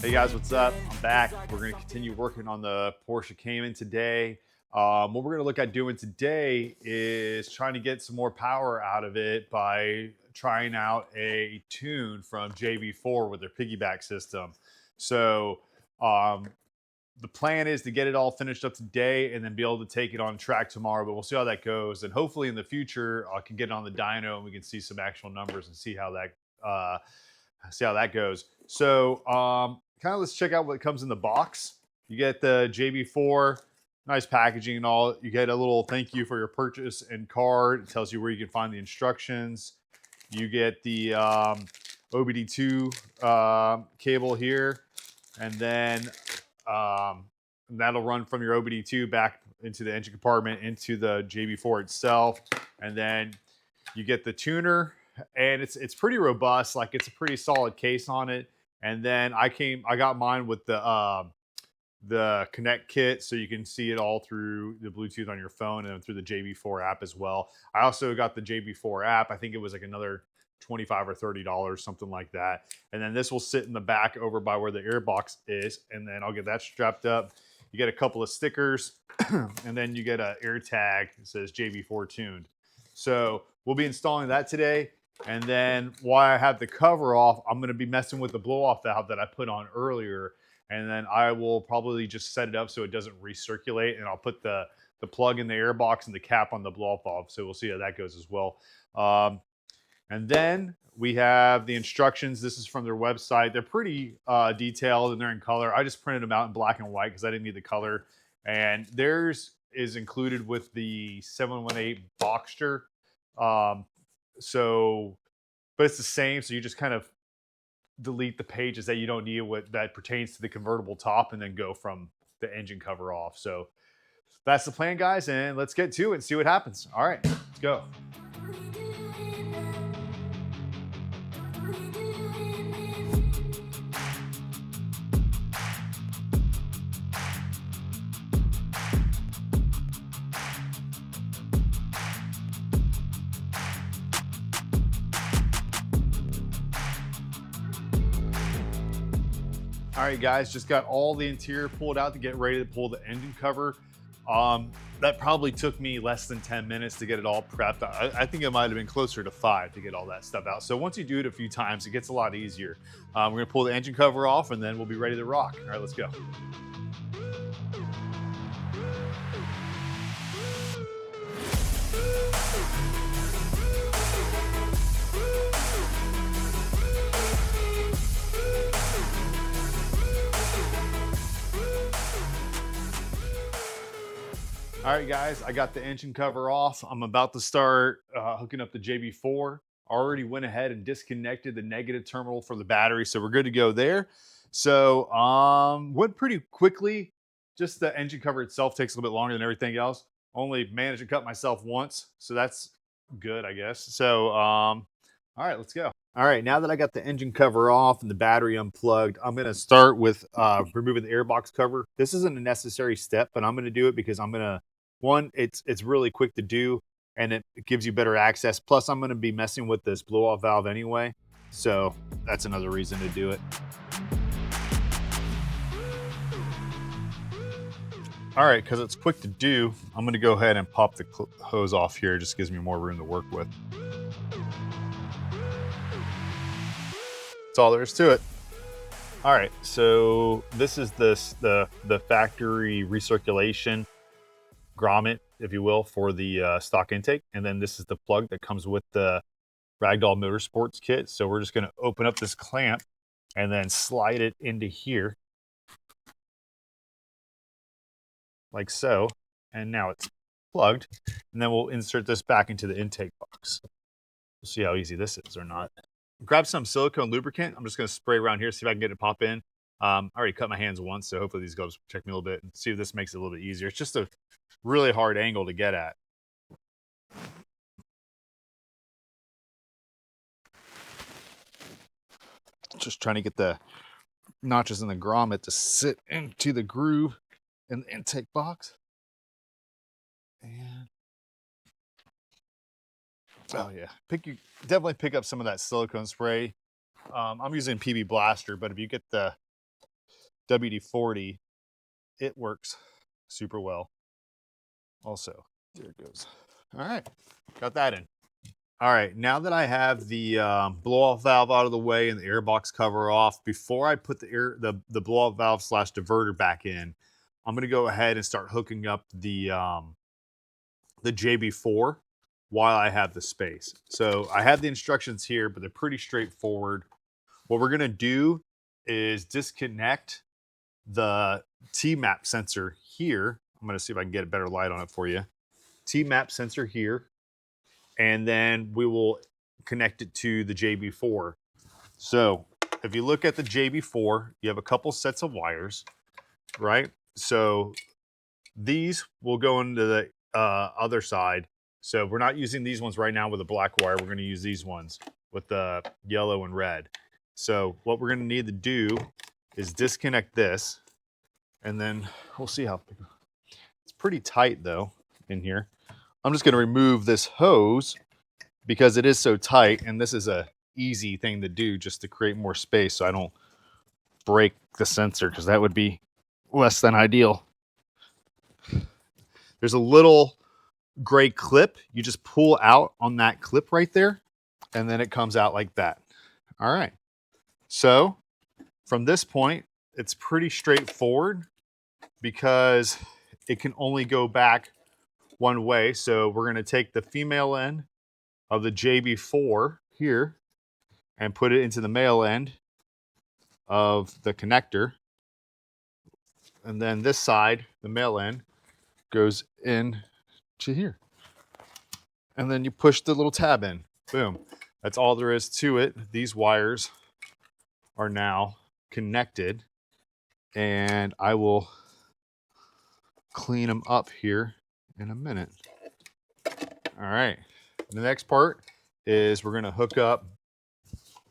Hey guys, what's up? I'm back. We're going to continue working on the Porsche Cayman today. What we're going to look at doing today is trying to get some more power out of it by trying out a tune from JB4 with their piggyback system. So the plan is to get it all finished up today and then be able to take it on track tomorrow, but we'll see how that goes. And hopefully in the future, I can get it on the dyno and we can see some actual numbers and see how that goes. So kind of let's check out what comes in the box. You get the JB4, nice packaging and all. You get a little thank you for your purchase and card. It tells you where you can find the instructions. You get the OBD2 cable here, and then that'll run from your OBD2 back into the engine compartment into the JB4 itself. And then you get the tuner, and it's pretty robust. Like, it's a pretty solid case on it. And then I got mine with the Connect kit, so you can see it all through the Bluetooth on your phone and through the JB4 app as well. I also got the JB4 app. I think it was like another $25 or $30, something like that. And then this will sit in the back over by where the airbox is, and then I'll get that strapped up. You get a couple of stickers, and then you get an air tag that says JB4 tuned. So we'll be installing that today. And then while I have the cover off, I'm going to be messing with the blow-off valve that I put on earlier. And then I will probably just set it up so it doesn't recirculate. And I'll put the plug in the air box and the cap on the blow-off valve. So we'll see how that goes as well. And then we have the instructions. This is from their website. They're pretty detailed and they're in color. I just printed them out in black and white because I didn't need the color. And theirs is included with the 718 Boxster. But it's the same. So you just kind of delete the pages that you don't need that pertains to the convertible top and then go from the engine cover off. So that's the plan, guys. And let's get to it and see what happens. All right, let's go. All right, guys, just got all the interior pulled out to get ready to pull the engine cover. That probably took me less than 10 minutes to get it all prepped. I think it might have been closer to 5 to get all that stuff out. So once you do it a few times, it gets a lot easier. We're gonna pull the engine cover off and then we'll be ready to rock. All right, let's go. All right, guys, I got the engine cover off. I'm about to start hooking up the JB4. Already went ahead and disconnected the negative terminal for the battery, so we're good to go there. So went pretty quickly. Just the engine cover itself takes a little bit longer than everything else. Only managed to cut myself once, so that's good, I guess. So all right, let's go. All right, now that I got the engine cover off and the battery unplugged, I'm gonna start with removing the airbox cover. This isn't a necessary step, but I'm gonna do it because I'm gonna, one, it's really quick to do and it gives you better access. Plus, I'm gonna be messing with this blow-off valve anyway. So that's another reason to do it. All right, because it's quick to do, I'm gonna go ahead and pop the hose off here. It just gives me more room to work with. That's all there is to it. All right, so this is the factory recirculation grommet, if you will, for the stock intake. And then this is the plug that comes with the Ragdoll Motorsports kit. So we're just gonna open up this clamp and then slide it into here. Like so. And now it's plugged. And then we'll insert this back into the intake box. We'll see how easy this is or not. Grab some silicone lubricant. I'm just gonna spray around here, see if I can get it to pop in. I already cut my hands once, so hopefully these gloves protect me a little bit and see if this makes it a little bit easier. It's just a really hard angle to get at. Just trying to get the notches in the grommet to sit into the groove in the intake box. And oh yeah, definitely pick up some of that silicone spray. I'm using PB Blaster, but if you get the WD-40, it works super well. Also, there it goes. All right, got that in. All right, now that I have the blow-off valve out of the way and the air box cover off, before I put the blow-off valve slash diverter back in, I'm going to go ahead and start hooking up the JB4 while I have the space. So I have the instructions here, but they're pretty straightforward. What we're going to do is disconnect the T-map sensor here. I'm going to see if I can get a better light on it for you. T-map sensor here. And then we will connect it to the JB4. So if you look at the JB4, you have a couple sets of wires, right? So these will go into the other side. So we're not using these ones right now with a black wire. We're going to use these ones with the yellow and red. So what we're going to need to do is disconnect this, and then we'll see how it's pretty tight though in here. I'm just going to remove this hose because it is so tight, and this is a easy thing to do just to create more space so I don't break the sensor, because that would be less than ideal. There's a little gray clip. You just pull out on that clip right there, and then it comes out like that. All right. So from this point, it's pretty straightforward because it can only go back one way. So we're going to take the female end of the JB4 here and put it into the male end of the connector. And then this side, the male end, goes in to here. And then you push the little tab in. Boom. That's all there is to it. These wires are now connected, and I will clean them up here in a minute. All right. The next part is we're going to hook up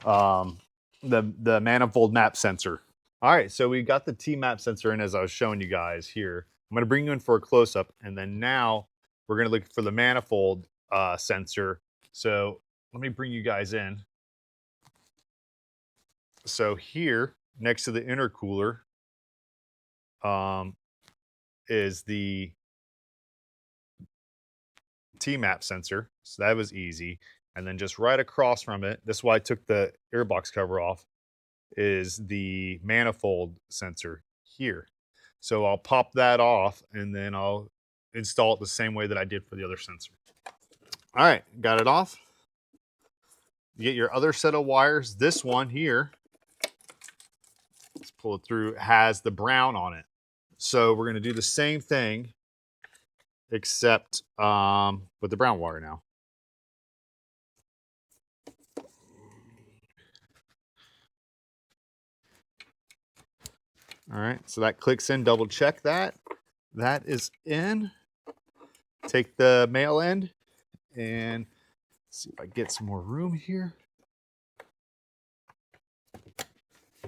the manifold map sensor. All right, so we got the T-map sensor in as I was showing you guys here. I'm going to bring you in for a close-up, and then now we're going to look for the manifold sensor. So let me bring you guys in. So here, next to the intercooler, is the T-map sensor. So that was easy. And then just right across from it, this is why I took the airbox cover off, is the manifold sensor here. So I'll pop that off, and then I'll install it the same way that I did for the other sensor. All right, got it off. You get your other set of wires. This one here, let's pull it through, has the brown on it. So we're going to do the same thing, except with the brown wire now. All right, so that clicks in. Double check that. That is in. Take the male end and see if I get some more room here.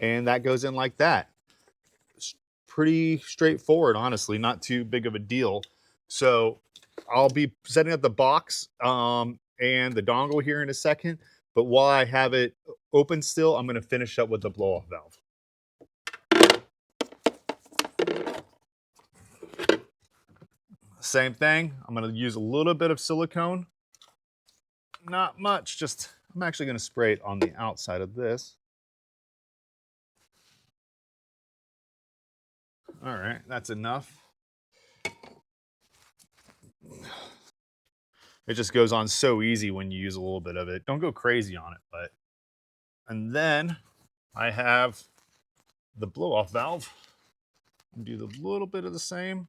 And that goes in like that. It's pretty straightforward, honestly, not too big of a deal. So I'll be setting up the box and the dongle here in a second. But while I have it open still, I'm going to finish up with the blow-off valve. Same thing. I'm going to use a little bit of silicone. Not much, just I'm actually going to spray it on the outside of this. All right, that's enough. It just goes on so easy when you use a little bit of it. Don't go crazy on it, but. And then I have the blow-off valve. Do a little bit of the same.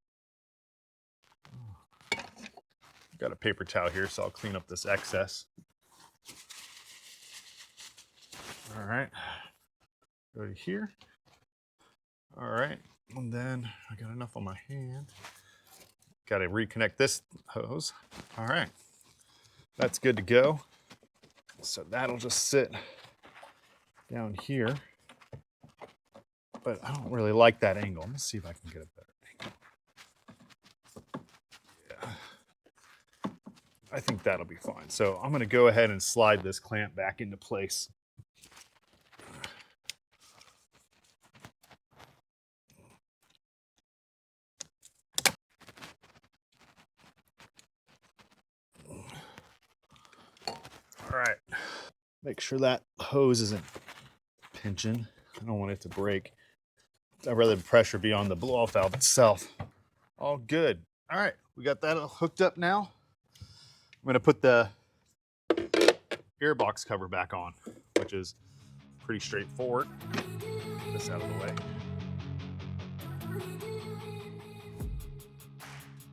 Got a paper towel here, so I'll clean up this excess. All right, go to here. All right, and then I got enough on my hand. Got to reconnect this hose. All right, that's good to go. So that'll just sit down here. But I don't really like that angle. Let's see if I can get a better angle. I think that'll be fine. So I'm going to go ahead and slide this clamp back into place. All right, make sure that hose isn't pinching. I don't want it to break. I'd rather the pressure be on the blow-off valve itself. All good. All right, we got that hooked up now. I'm gonna put the airbox cover back on, which is pretty straightforward. Get this out of the way.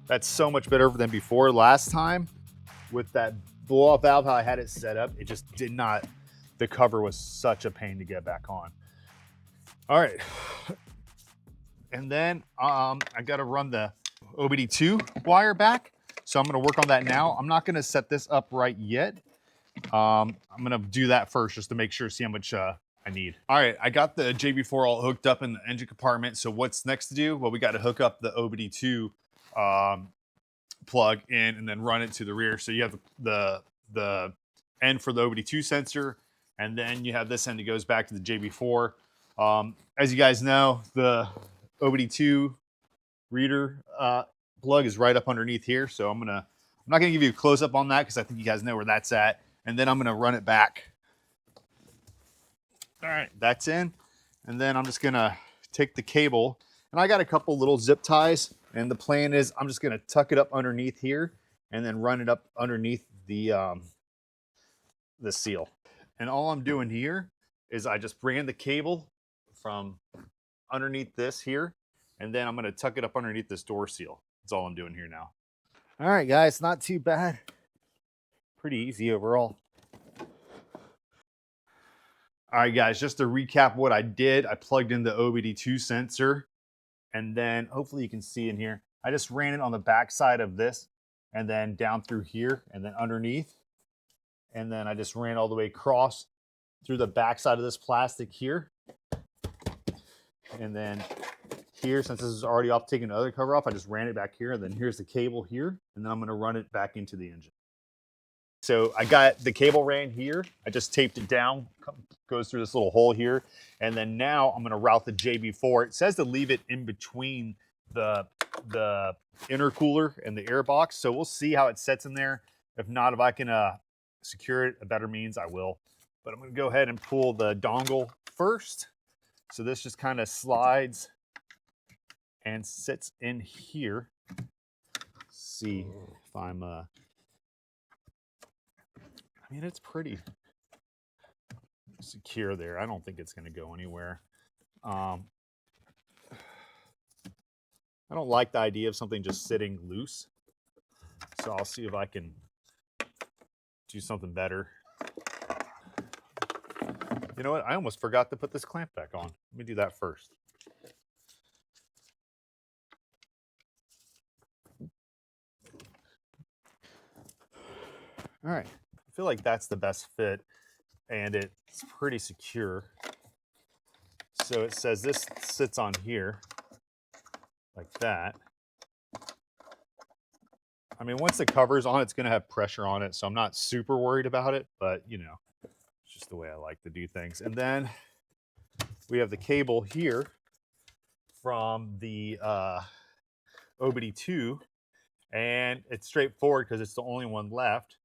That's so much better than before. Last time with that blow-off valve, how I had it set up, it just did not, the cover was such a pain to get back on. All right. And then I got to run the OBD2 wire back. So I'm going to work on that now. I'm not going to set this up right yet. I'm going to do that first just to make sure, see how much I need. All right, I got the JB4 all hooked up in the engine compartment. So what's next to do? Well, we got to hook up the OBD2 plug in and then run it to the rear. So you have the end for the OBD2 sensor, and then you have this end that goes back to the JB4. As you guys know, the OBD2 reader plug is right up underneath here. So I'm not gonna give you a close up on that because I think you guys know where that's at. And then I'm gonna run it back. All right, that's in. And then I'm just gonna take the cable, and I got a couple little zip ties. And the plan is I'm just gonna tuck it up underneath here and then run it up underneath the seal. And all I'm doing here is I just ran the cable from underneath this here, and then I'm gonna tuck it up underneath this door seal. That's all I'm doing here now. All right, guys, not too bad. Pretty easy overall. All right, guys, just to recap what I did, I plugged in the OBD2 sensor, and then hopefully you can see in here, I just ran it on the back side of this, and then down through here, and then underneath. And then I just ran all the way across through the back side of this plastic here. And then here, since this is already off, taking the other cover off, I just ran it back here. And then here's the cable here. And then I'm gonna run it back into the engine. So I got the cable ran here. I just taped it down, goes through this little hole here. And then now I'm gonna route the JB4. It says to leave it in between the intercooler and the air box. So we'll see how it sets in there. If not, if I can secure it, a better means, I will. But I'm gonna go ahead and pull the dongle first. So this just kind of slides and sits in here. Let's see if I'm, I mean, it's pretty secure there. I don't think it's gonna go anywhere. I don't like the idea of something just sitting loose. So I'll see if I can do something better. You know what? I almost forgot to put this clamp back on. Let me do that first. All right. I feel like that's the best fit, and it's pretty secure. So it says this sits on here like that. I mean, once the cover's on, it's going to have pressure on it, so I'm not super worried about it, but you know, it's just the way I like to do things. And then we have the cable here from the OBD2, and it's straightforward because it's the only one left.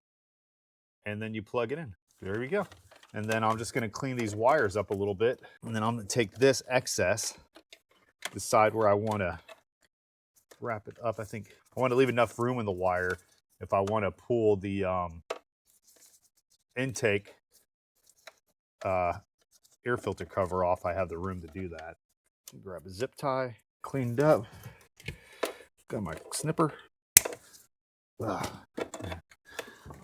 And then you plug it in. There we go. And then I'm just going to clean these wires up a little bit, and then I'm going to take this excess, decide where I want to wrap it up. I think I want to leave enough room in the wire if I want to pull the intake air filter cover off. I have the room to do that. Grab a zip tie, cleaned up. Got my snipper. Ugh.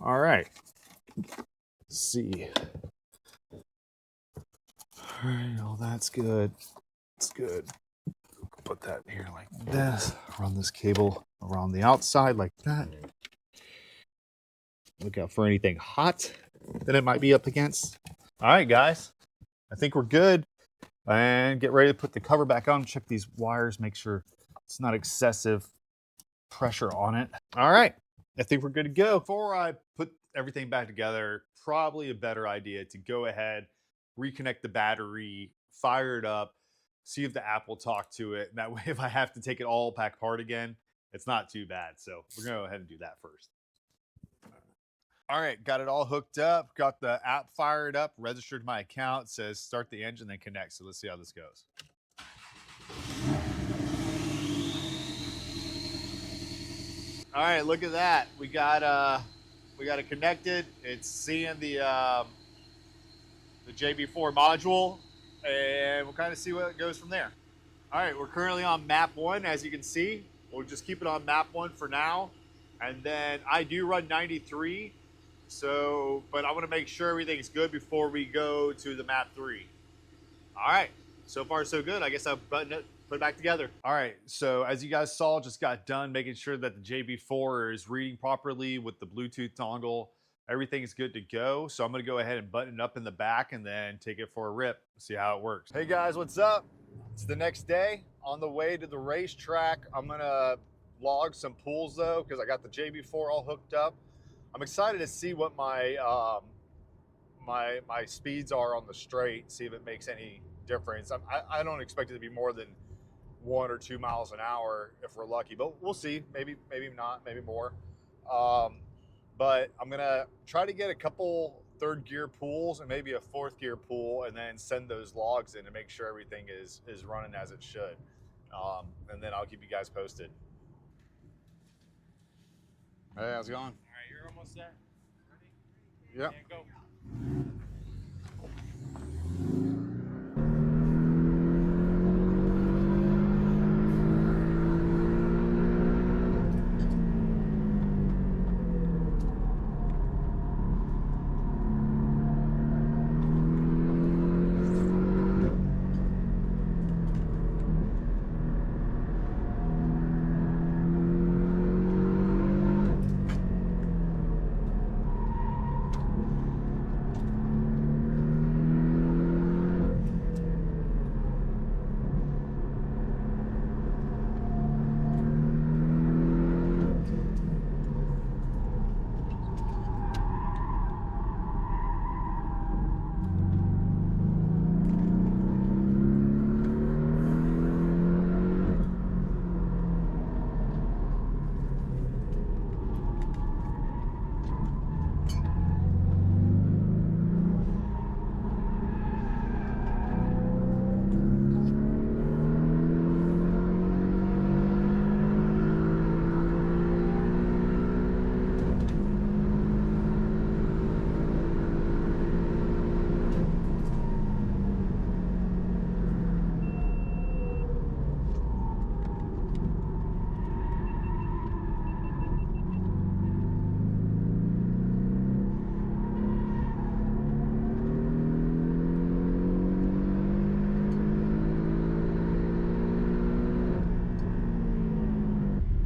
All right. Let's see. All right, well, that's good. It's good. Put that in here like this. Run this cable around the outside like that. Look out for anything hot that it might be up against. All right, guys. I think we're good. And get ready to put the cover back on. Check these wires. Make sure it's not excessive pressure on it. All right. I think we're good to go. Before I put everything back together, probably a better idea to go ahead, reconnect the battery, fire it up, see if the app will talk to it. That way, if I have to take it all back apart again, it's not too bad. So we're going to go ahead and do that first. All right, got it all hooked up, got the app fired up, registered my account, says start the engine, then connect. So let's see how this goes. All right, look at that. We got it connected. It's seeing the JB4 module, and we'll kind of see what goes from there. All right, we're currently on map 1, as you can see. We'll just keep it on map 1 for now. And then I do run 93, so, but I want to make sure everything's good before we go to the map 3. All right, so far so good. I guess I'll button it, put it back together. All right, so as you guys saw, just got done making sure that the JB4 is reading properly with the Bluetooth dongle. Everything is good to go. So I'm gonna go ahead and button it up in the back and then take it for a rip, see how it works. Hey guys, what's up? It's the next day on the way to the racetrack. I'm gonna log some pulls though, because I got the JB4 all hooked up. I'm excited to see what my my speeds are on the straight, see if it makes any difference. I don't expect it to be more than 1 or 2 miles an hour if we're lucky, but we'll see. Maybe not, maybe more. But I'm gonna try to get a couple 3rd gear pulls and maybe a 4th gear pull, and then send those logs in to make sure everything is running as it should. And then I'll keep you guys posted. Hey, how's it going? All right, you're almost there. Ready? Yep. And go.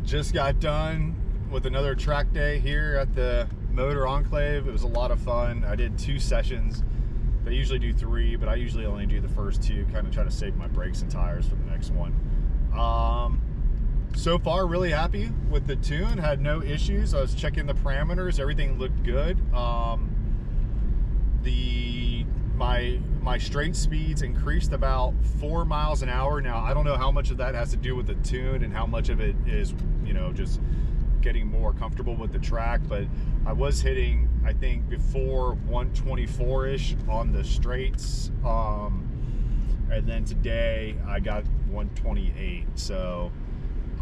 Just got done with another track day here at the Motor Enclave. It was a lot of fun. I did 2 sessions. They usually do 3, but I usually only do the first 2, kind of try to save my brakes and tires for the next one. So far, really happy with the tune. Had no issues. I was checking the parameters. Everything looked good. My straight speeds increased about 4 miles an hour. Now, I don't know how much of that has to do with the tune and how much of it is, you know, just getting more comfortable with the track, but I was hitting, I think, before 124-ish on the straights, and then today I got 128. So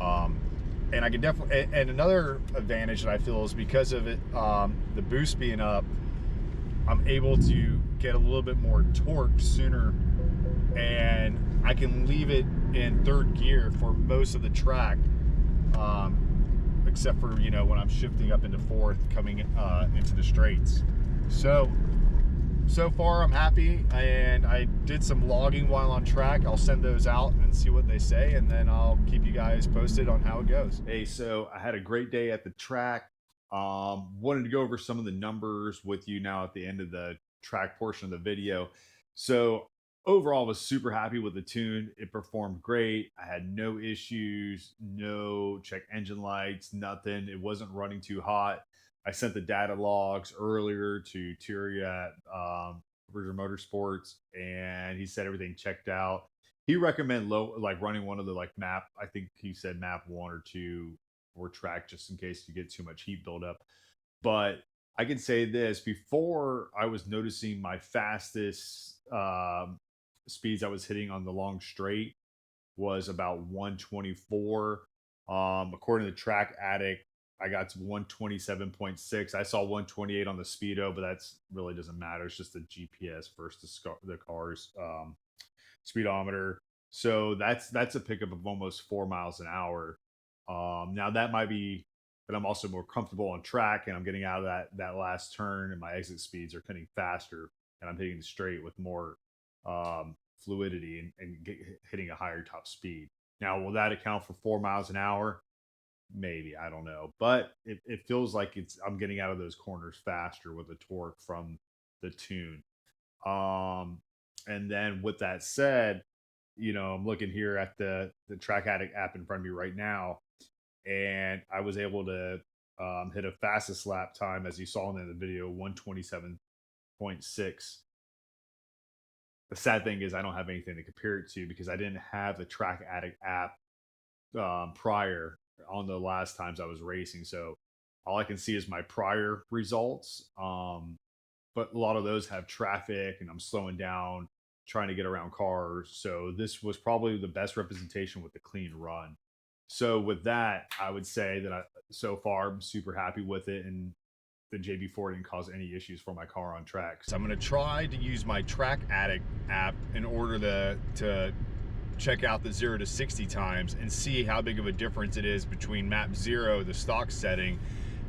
and I can definitely, and another advantage that I feel is because of it, the boost being up, I'm able to get a little bit more torque sooner, and I can leave it in 3rd gear for most of the track, except for, you know, when I'm shifting up into 4th, coming into the straights. So far I'm happy, and I did some logging while on track. I'll send those out and see what they say, and then I'll keep you guys posted on how it goes. Hey, so I had a great day at the track. Wanted to go over some of the numbers with you now at the end of the track portion of the video. So overall, I was super happy with the tune. It performed great. I had no issues, no check engine lights, nothing. It wasn't running too hot. I sent the data logs earlier to Terry at RennJäger Motorsports, and he said everything checked out. He recommended like running one of the like map, I think he said map 1 or 2 or track, just in case you get too much heat buildup. But I can say this: before I was noticing my fastest speeds I was hitting on the long straight was about 124. According to the Track Addict, I got to 127.6. I saw 128 on the speedo, but that's really doesn't matter. It's just the GPS versus the car's speedometer. So that's a pickup of almost 4 miles an hour. Now that might be, but I'm also more comfortable on track, and I'm getting out of that last turn, and my exit speeds are cutting faster, and I'm hitting the straight with more fluidity and hitting a higher top speed. Now, will that account for 4 miles an hour? Maybe, I don't know, but it feels like I'm getting out of those corners faster with the torque from the tune. And then with that said, I'm looking here at the Track Addict app in front of me right now, and I was able to hit a fastest lap time, as you saw in the video, 127.6. The sad thing is I don't have anything to compare it to because I didn't have the Track Addict app prior on the last times I was racing. So all I can see is my prior results. But a lot of those have traffic and I'm slowing down, trying to get around cars. So this was probably the best representation with the clean run. So with that, I would say that so far I'm super happy with it, and the JB4 didn't cause any issues for my car on track. So I'm going to try to use my Track Addict app in order to check out the 0 to 60 times and see how big of a difference it is between map 0, the stock setting,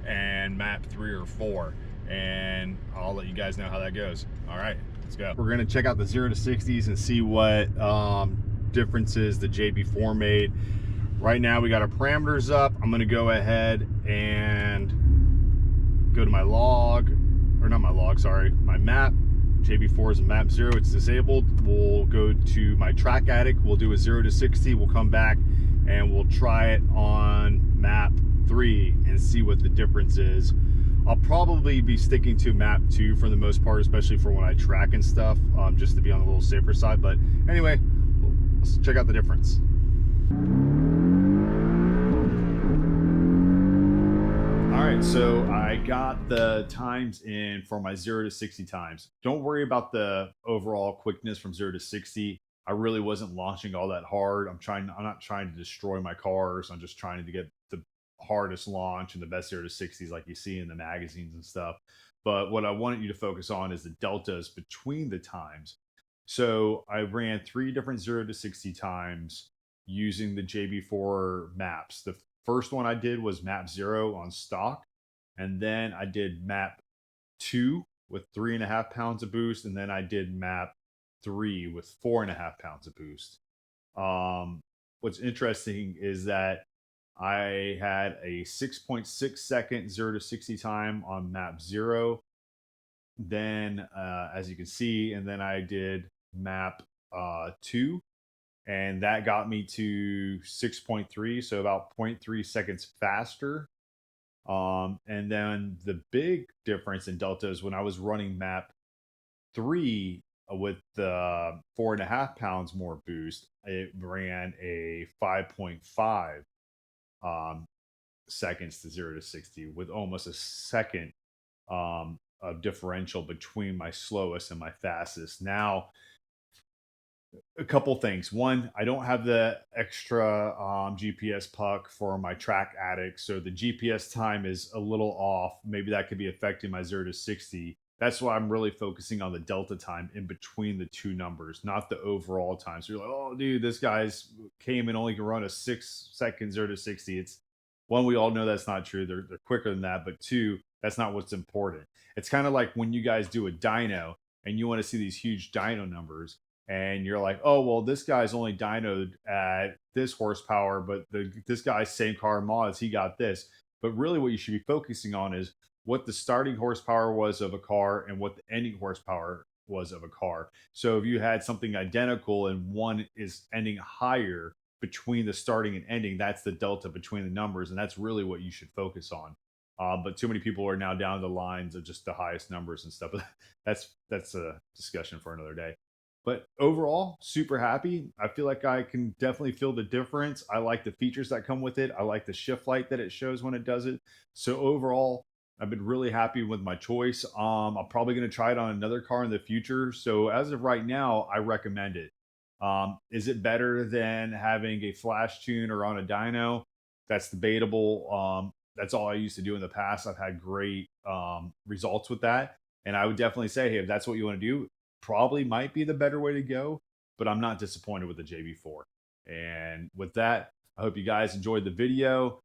and map 3 or 4. And I'll let you guys know how that goes. All right, let's go. We're going to check out the 0 to 60s and see what differences the JB4 made. Right now we got our parameters up. I'm going to go ahead and go to my log, or not my log, sorry, my map. JB4 is map 0, it's disabled. We'll go to my Track Addict, we'll do a 0 to 60, we'll come back and we'll try it on map 3 and see what the difference is. I'll probably be sticking to map 2 for the most part, especially for when I track and stuff, just to be on the little safer side. But anyway, let's check out the difference. All right, so I got the times in for my 0 to 60 times. Don't worry about the overall quickness from 0 to 60. I really wasn't launching all that hard. I'm not trying to destroy my cars. I'm just trying to get the hardest launch and the best 0 to 60s like you see in the magazines and stuff. But what I wanted you to focus on is the deltas between the times. So I ran 3 different 0 to 60 times using the JB4 maps. The first one I did was map 0 on stock, and then I did map 2 with 3.5 pounds of boost, and then I did map 3 with 4.5 pounds of boost. What's interesting is that I had a 6.6 second 0 to 60 time on map 0. Then, as you can see, and then I did map 2, and that got me to 6.3, so about 0.3 seconds faster. And then the big difference in delta is when I was running map 3 with the 4.5 pounds more boost, it ran a 5.5 seconds to 0 to 60 with almost a second of differential between my slowest and my fastest. Now, a couple things. One, I don't have the extra GPS puck for my Track Addict, so the GPS time is a little off. Maybe that could be affecting my 0 to 60. That's why I'm really focusing on the delta time in between the two numbers, not the overall time. So you're like, oh, dude, this guy's Cayman only can run a 6 second 0 to 60. It's one, we all know that's not true. They're quicker than that. But two, that's not what's important. It's kind of like when you guys do a dyno and you want to see these huge dyno numbers, and you're like, oh, well, this guy's only dynoed at this horsepower, but this guy's same car mods, he got this. But really what you should be focusing on is what the starting horsepower was of a car and what the ending horsepower was of a car. So if you had something identical and one is ending higher between the starting and ending, that's the delta between the numbers, and that's really what you should focus on. But too many people are now down the lines of just the highest numbers and stuff. That's a discussion for another day. But overall, super happy. I feel like I can definitely feel the difference. I like the features that come with it. I like the shift light that it shows when it does it. So overall, I've been really happy with my choice. I'm probably going to try it on another car in the future. So as of right now, I recommend it. Is it better than having a flash tuner on a dyno? That's debatable. That's all I used to do in the past. I've had great results with that. And I would definitely say, hey, if that's what you want to do, probably might be the better way to go. But I'm not disappointed with the JB4. And with that, I hope you guys enjoyed the video.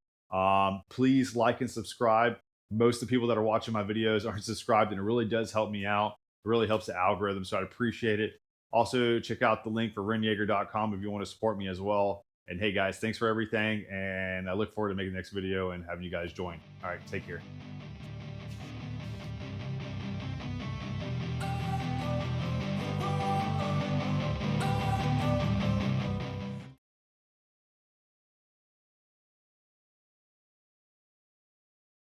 Please like and subscribe. Most of the people that are watching my videos aren't subscribed, and it really does help me out. It really helps the algorithm, so I'd appreciate it. Also, check out the link for RennJäger.com if you want to support me as well. And hey, guys, thanks for everything, and I look forward to making the next video and having you guys join. All right, take care.